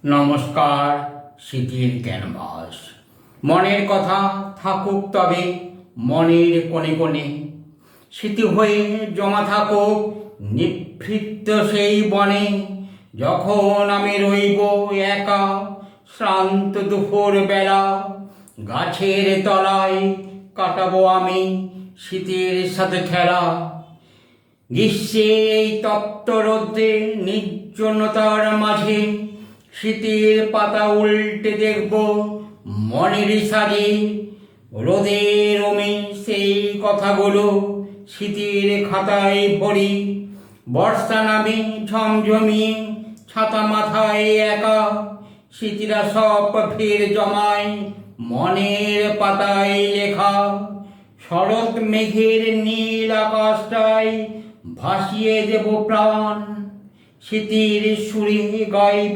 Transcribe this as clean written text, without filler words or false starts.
নমস্কার। স্মৃতির ক্যানভাস। মনের কথা থাকুক তবে মনের কোণে কোণে, স্মৃতি হয়ে জমা থাকুক নিভৃত সেই বনে। যখন আমি রইব একা শ্রান্ত দুপুর বেলা, গাছের তলায় কাটাবো আমি স্মৃতির সাথে খেলা। গ্রীষ্মের এই তপ্ত রৌদ্রে নির্জনতার মাঝে স্মৃতির পাতা উল্টে দেখব মনের সাজে। রোদের রমি সেই কথাগুলো স্মৃতির খাতায় ভরি। বর্ষা নামে ঝমঝমিয়ে ছাতা মাথায় একা, স্মৃতিরা সব ফের জমায় মনের পাতায় লেখা। শরৎ মেঘের নীল আকাশটায় ভাসিয়ে দেব প্রাণ, স্মৃতির সুরে গাইব